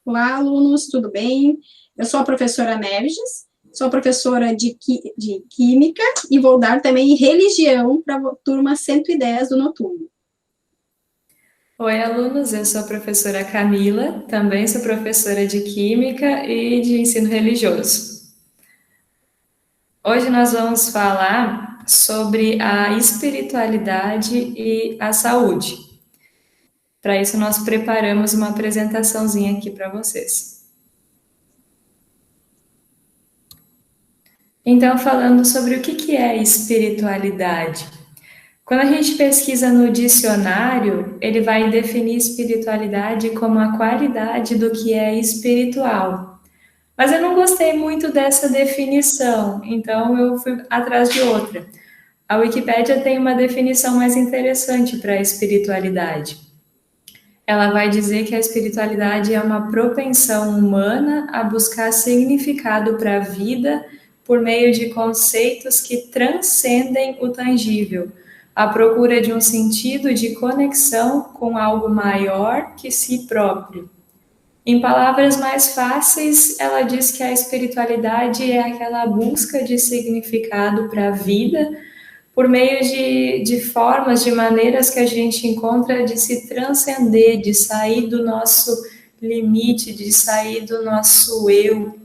Olá, alunos, tudo bem? Eu sou a professora Nerges, sou professora de Química e vou dar também Religião para a turma 110 do noturno. Oi, alunos, eu sou a professora Camila, também sou professora de Química e de Ensino Religioso. Hoje nós vamos falar sobre a espiritualidade e a saúde. Para isso, nós preparamos uma apresentaçãozinha aqui para vocês. Então, falando sobre o que é espiritualidade. Quando a gente pesquisa no dicionário, ele vai definir espiritualidade como a qualidade do que é espiritual. Mas eu não gostei muito dessa definição, então eu fui atrás de outra. A Wikipédia tem uma definição mais interessante para a espiritualidade. Ela vai dizer que a espiritualidade é uma propensão humana a buscar significado para a vida por meio de conceitos que transcendem o tangível, à procura de um sentido de conexão com algo maior que si próprio. Em palavras mais fáceis, ela diz que a espiritualidade é aquela busca de significado para a vida por meio de formas, de maneiras que a gente encontra de se transcender, de sair do nosso limite, de sair do nosso eu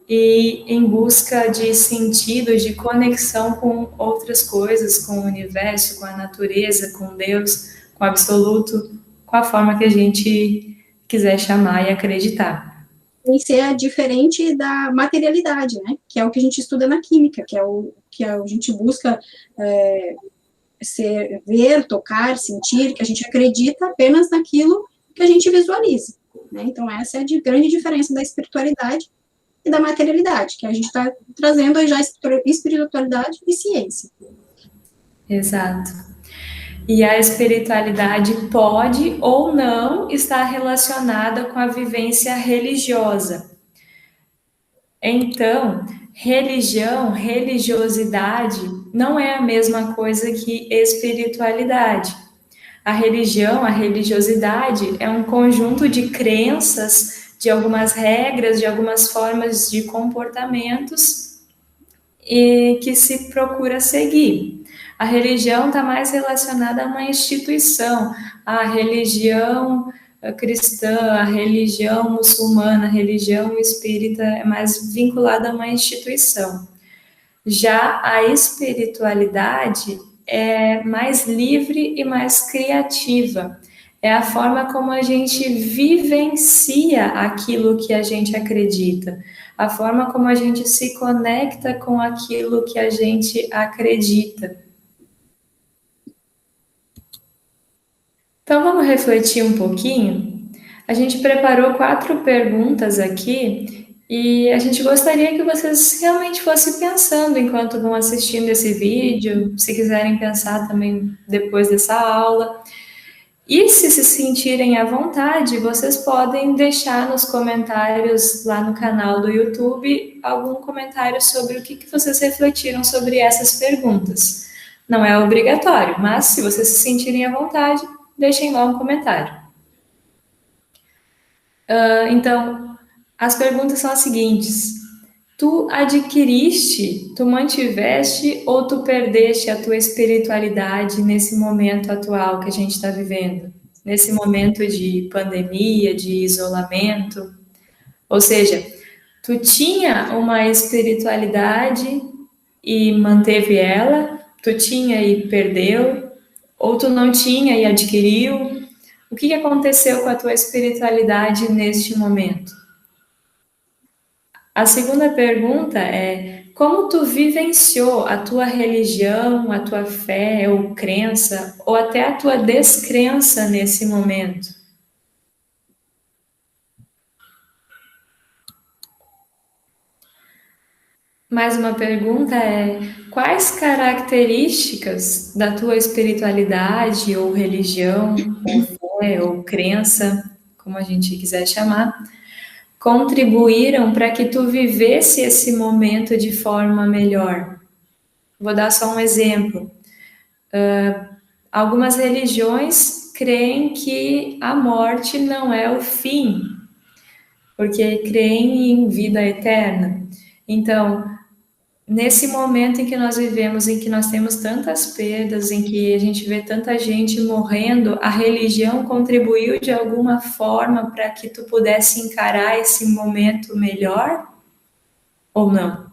e em busca de sentido, de conexão com outras coisas, com o universo, com a natureza, com Deus, com o absoluto, com a forma que a gente quiser chamar e acreditar. Tem que ser diferente da materialidade, né? Que é o que a gente estuda na química, que é o que a gente busca ver, tocar, sentir, que a gente acredita apenas naquilo que a gente visualiza. Né? Então, essa é a grande diferença da espiritualidade e da materialidade, que a gente está trazendo aí já espiritualidade e ciência. Exato. E a espiritualidade pode ou não estar relacionada com a vivência religiosa. Então, religião, religiosidade não é a mesma coisa que espiritualidade. A religião, a religiosidade é um conjunto de crenças, de algumas regras, de algumas formas de comportamentos e que se procura seguir. A religião está mais relacionada a uma instituição, a religião cristã, a religião muçulmana, a religião espírita é mais vinculada a uma instituição. Já a espiritualidade é mais livre e mais criativa. É a forma como a gente vivencia aquilo que a gente acredita, a forma como a gente se conecta com aquilo que a gente acredita. Então vamos refletir um pouquinho? A gente preparou 4 perguntas aqui e a gente gostaria que vocês realmente fossem pensando enquanto vão assistindo esse vídeo, se quiserem pensar também depois dessa aula. E se sentirem à vontade, vocês podem deixar nos comentários lá no canal do YouTube algum comentário sobre o que vocês refletiram sobre essas perguntas. Não é obrigatório, mas se vocês se sentirem à vontade, deixem lá um comentário. Então, as perguntas são as seguintes: tu adquiriste, tu mantiveste ou tu perdeste a tua espiritualidade nesse momento atual que a gente está vivendo? Nesse momento de pandemia, de isolamento? Ou seja, tu tinha uma espiritualidade e manteve ela, tu tinha e perdeu, ou tu não tinha e adquiriu? O que aconteceu com a tua espiritualidade neste momento? A segunda pergunta é: como tu vivenciou a tua religião, a tua fé ou crença, ou até a tua descrença nesse momento? Mais uma pergunta é: quais características da tua espiritualidade ou religião, ou fé ou crença, como a gente quiser chamar, contribuíram para que tu vivesse esse momento de forma melhor? Vou dar só um exemplo. Algumas religiões creem que a morte não é o fim. porque creem em vida eterna. Então, nesse momento em que nós vivemos, em que nós temos tantas perdas, em que a gente vê tanta gente morrendo, a religião contribuiu de alguma forma para que tu pudesse encarar esse momento melhor ou não?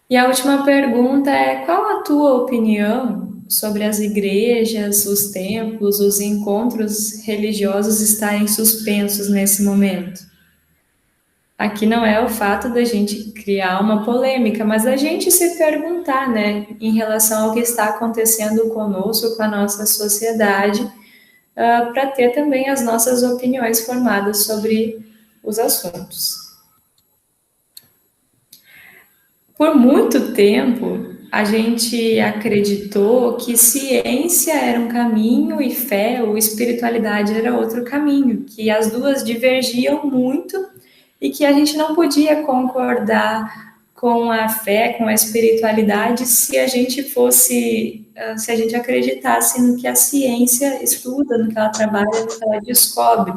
E a última pergunta é: qual a tua opinião sobre as igrejas, os templos, os encontros religiosos estarem suspensos nesse momento? Aqui não é o fato da gente criar uma polêmica, mas a gente se perguntar, né, em relação ao que está acontecendo conosco, com a nossa sociedade, para ter também as nossas opiniões formadas sobre os assuntos. Por muito tempo, a gente acreditou que ciência era um caminho e fé ou espiritualidade era outro caminho, que as duas divergiam muito e que a gente não podia concordar com a fé, com a espiritualidade, se a gente fosse, se a gente acreditasse no que a ciência estuda, no que ela trabalha, no que ela descobre.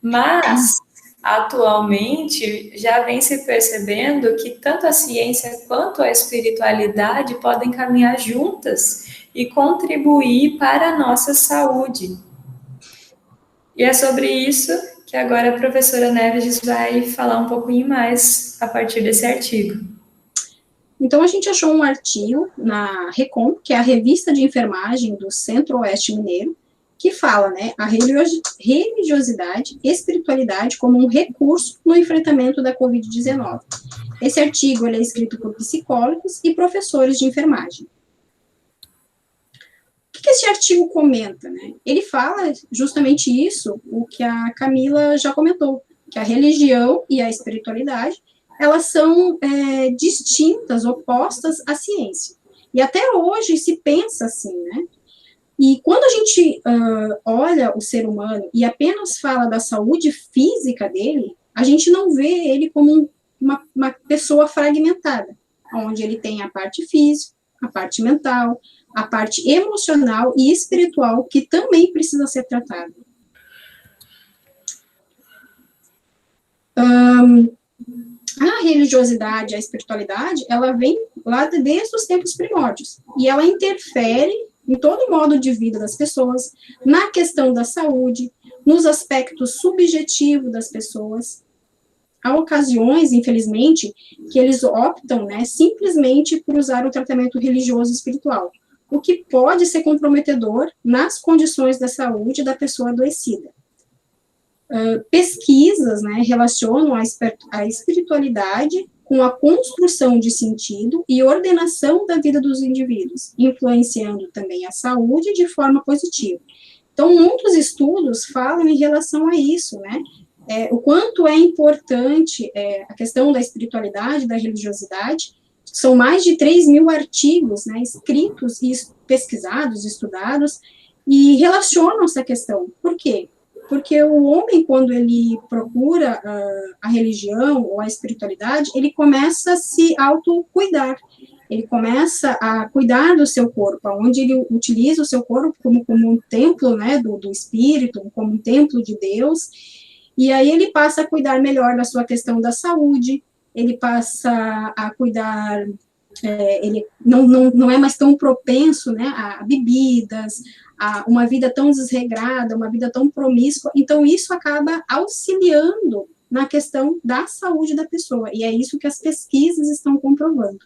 Mas, atualmente, já vem se percebendo que tanto a ciência quanto a espiritualidade podem caminhar juntas e contribuir para a nossa saúde. E é sobre isso que agora a professora Neves vai falar um pouquinho mais a partir desse artigo. Então, a gente achou um artigo na RECOM, que é a Revista de Enfermagem do Centro-Oeste Mineiro, que fala, né, a religiosidade e espiritualidade como um recurso no enfrentamento da Covid-19. Esse artigo ele é escrito por psicólogos e professores de enfermagem. O que esse artigo comenta, né? Ele fala justamente isso, o que a Camila já comentou, que a religião e a espiritualidade, elas são distintas, opostas à ciência. E até hoje se pensa assim, né? E quando a gente olha o ser humano e apenas fala da saúde física dele, a gente não vê ele como uma pessoa fragmentada, onde ele tem a parte física, a parte mental, a parte emocional e espiritual, que também precisa ser tratada. A religiosidade, a espiritualidade, ela vem lá desde os tempos primórdios, e ela interfere em todo o modo de vida das pessoas, na questão da saúde, nos aspectos subjetivos das pessoas. Há ocasiões, infelizmente, que eles optam, né, simplesmente por usar o tratamento religioso e espiritual, o que pode ser comprometedor nas condições da saúde da pessoa adoecida. Pesquisas, né, relacionam a espiritualidade com a construção de sentido e ordenação da vida dos indivíduos, influenciando também a saúde de forma positiva. Então, muitos estudos falam em relação a isso, né, o quanto é importante a questão da espiritualidade, da religiosidade. São mais de 3.000 artigos, né, escritos e pesquisados, estudados, e relacionam essa questão. Por quê? Porque o homem, quando ele procura a religião ou a espiritualidade, ele começa a se autocuidar, ele começa a cuidar do seu corpo, onde ele utiliza o seu corpo como um templo, né, do espírito, como um templo de Deus, e aí ele passa a cuidar melhor da sua questão da saúde, ele passa a cuidar, ele não é mais tão propenso, né, a bebidas, a uma vida tão desregrada, uma vida tão promíscua. Então, isso acaba auxiliando na questão da saúde da pessoa, e é isso que as pesquisas estão comprovando.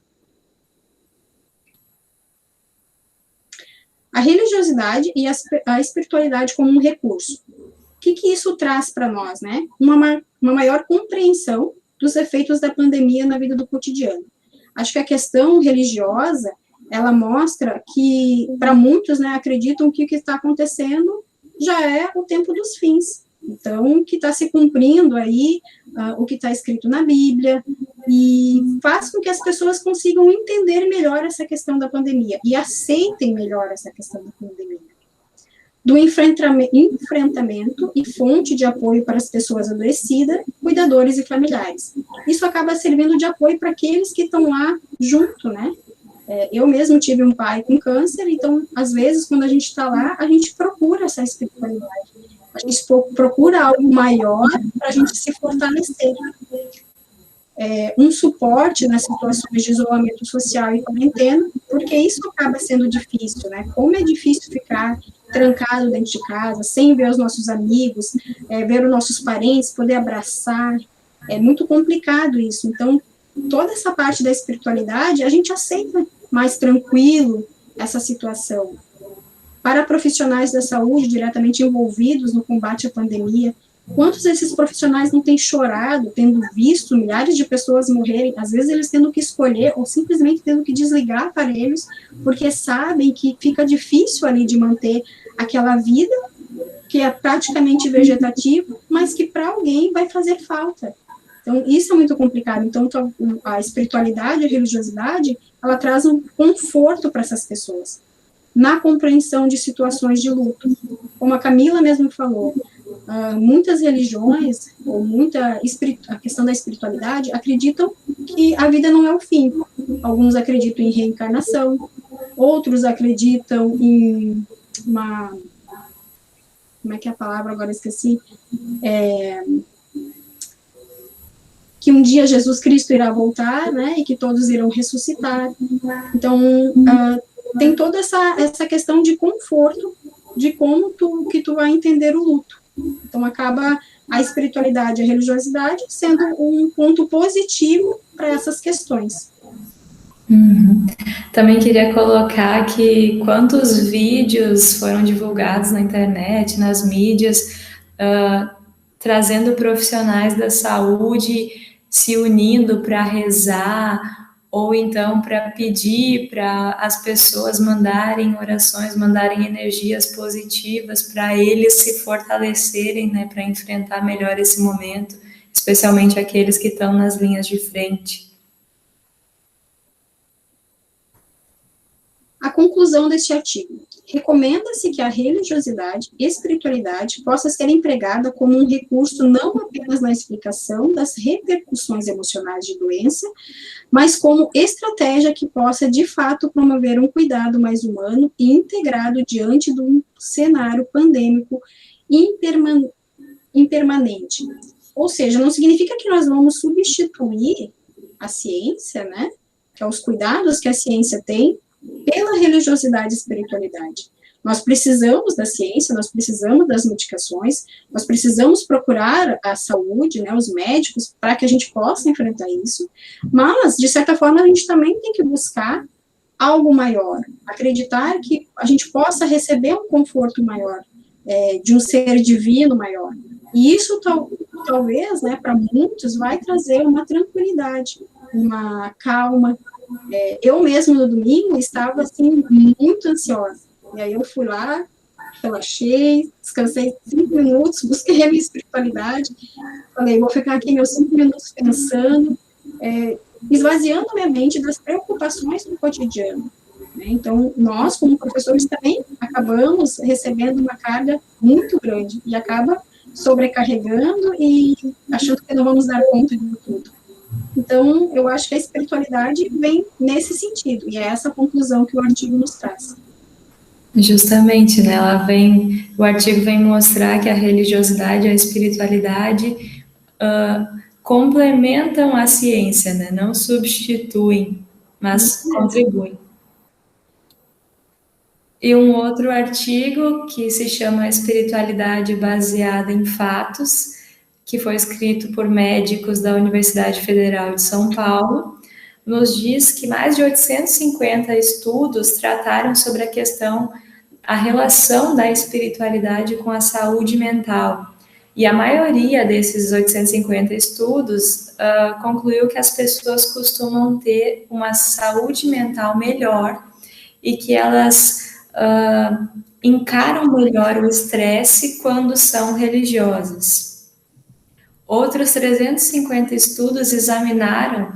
A religiosidade e a espiritualidade como um recurso. O que isso traz para nós, né? Uma maior compreensão dos efeitos da pandemia na vida do cotidiano. Acho que a questão religiosa, ela mostra que, para muitos, né, acreditam que o que está acontecendo já é o tempo dos fins. Então, que está se cumprindo aí o que está escrito na Bíblia, e faz com que as pessoas consigam entender melhor essa questão da pandemia, e aceitem melhor essa questão da pandemia. Do enfrentamento e fonte de apoio para as pessoas adoecidas, cuidadores e familiares. Isso acaba servindo de apoio para aqueles que estão lá junto, né? Eu mesmo tive um pai com câncer, então, às vezes, quando a gente está lá, a gente procura essa espiritualidade. A gente procura algo maior para a gente se fortalecer. Um suporte nas situações de isolamento social e quarentena, porque isso acaba sendo difícil, né? Como é difícil ficar trancado dentro de casa, sem ver os nossos amigos, ver os nossos parentes, poder abraçar, é muito complicado isso. Então, toda essa parte da espiritualidade, a gente aceita mais tranquilo essa situação. Para profissionais da saúde diretamente envolvidos no combate à pandemia, quantos desses profissionais não têm chorado, tendo visto milhares de pessoas morrerem, às vezes eles tendo que escolher, ou simplesmente tendo que desligar aparelhos, porque sabem que fica difícil ali de manter aquela vida, que é praticamente vegetativa, mas que para alguém vai fazer falta. Então, isso é muito complicado. Então, a espiritualidade, a religiosidade, ela traz um conforto para essas pessoas, na compreensão de situações de luto. Como a Camila mesmo falou, muitas religiões, ou a questão da espiritualidade, acreditam que a vida não é o fim. Alguns acreditam em reencarnação, outros acreditam em como é que é a palavra, agora esqueci, que um dia Jesus Cristo irá voltar, né, e que todos irão ressuscitar. Então, tem toda essa questão de conforto, de como que tu vai entender o luto. Então, acaba a espiritualidade, a religiosidade sendo um ponto positivo para essas questões. Uhum. Também queria colocar que quantos vídeos foram divulgados na internet, nas mídias, trazendo profissionais da saúde se unindo para rezar, ou então para pedir para as pessoas mandarem orações, mandarem energias positivas para eles se fortalecerem, né, para enfrentar melhor esse momento, especialmente aqueles que estão nas linhas de frente. A conclusão deste artigo. Recomenda-se que a religiosidade e espiritualidade possa ser empregada como um recurso não apenas na explicação das repercussões emocionais de doença, mas como estratégia que possa, de fato, promover um cuidado mais humano e integrado diante de um cenário pandêmico impermanente. Ou seja, não significa que nós vamos substituir a ciência, né, que é os cuidados que a ciência tem, pela religiosidade e espiritualidade. Nós precisamos da ciência, nós precisamos das medicações, nós precisamos procurar a saúde, né, os médicos, para que a gente possa enfrentar isso, mas, de certa forma, a gente também tem que buscar algo maior, acreditar que a gente possa receber um conforto maior, de um ser divino maior. E isso, talvez, né, para muitos, vai trazer uma tranquilidade, uma calma. Eu mesmo, no domingo, estava, assim, muito ansiosa. E aí eu fui lá, relaxei, descansei 5 minutos, busquei a minha espiritualidade, falei, vou ficar aqui meus 5 minutos pensando, esvaziando minha mente das preocupações do cotidiano. Né? Então, nós, como professores, também acabamos recebendo uma carga muito grande, e acaba sobrecarregando e achando que não vamos dar conta de tudo. Então, eu acho que a espiritualidade vem nesse sentido, e é essa conclusão que o artigo nos traz. Justamente, né? O artigo vem mostrar que a religiosidade e a espiritualidade complementam a ciência, né? Não substituem, mas contribuem. E um outro artigo que se chama Espiritualidade Baseada em Fatos, que foi escrito por médicos da Universidade Federal de São Paulo, nos diz que mais de 850 estudos trataram sobre a relação da espiritualidade com a saúde mental. E a maioria desses 850 estudos concluiu que as pessoas costumam ter uma saúde mental melhor e que elas encaram melhor o estresse quando são religiosas. Outros 350 estudos examinaram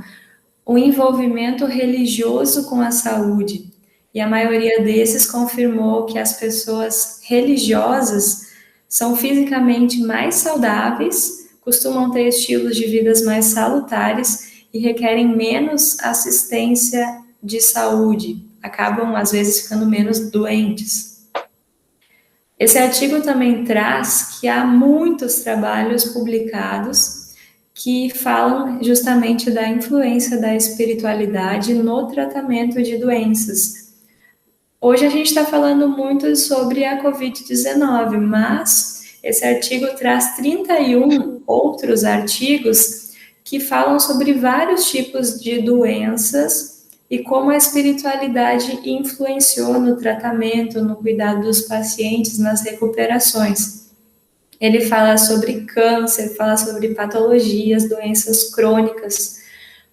o envolvimento religioso com a saúde, e a maioria desses confirmou que as pessoas religiosas são fisicamente mais saudáveis, costumam ter estilos de vida mais salutares e requerem menos assistência de saúde, acabam às vezes ficando menos doentes. Esse artigo também traz que há muitos trabalhos publicados que falam justamente da influência da espiritualidade no tratamento de doenças. Hoje a gente está falando muito sobre a Covid-19, mas esse artigo traz 31 outros artigos que falam sobre vários tipos de doenças e como a espiritualidade influenciou no tratamento, no cuidado dos pacientes, nas recuperações. Ele fala sobre câncer, fala sobre patologias, doenças crônicas,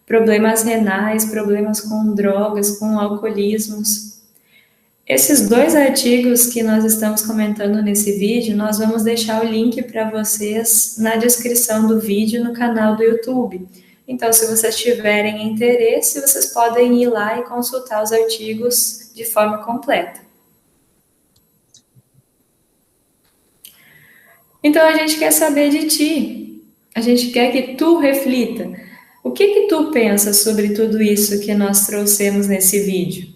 problemas renais, problemas com drogas, com alcoolismos. Esses 2 artigos que nós estamos comentando nesse vídeo, nós vamos deixar o link para vocês na descrição do vídeo no canal do YouTube. Então, se vocês tiverem interesse, vocês podem ir lá e consultar os artigos de forma completa. Então, a gente quer saber de ti. A gente quer que tu reflita. O que tu pensa sobre tudo isso que nós trouxemos nesse vídeo?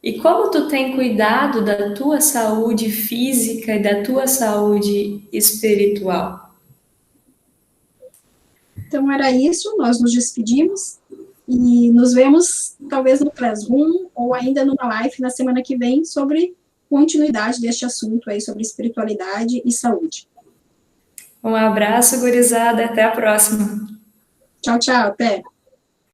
E como tu tem cuidado da tua saúde física e da tua saúde espiritual? Então, era isso, nós nos despedimos e nos vemos, talvez, no Classroom ou ainda numa live na semana que vem sobre continuidade deste assunto aí, sobre espiritualidade e saúde. Um abraço, gurizada, até a próxima. Tchau, tchau, até.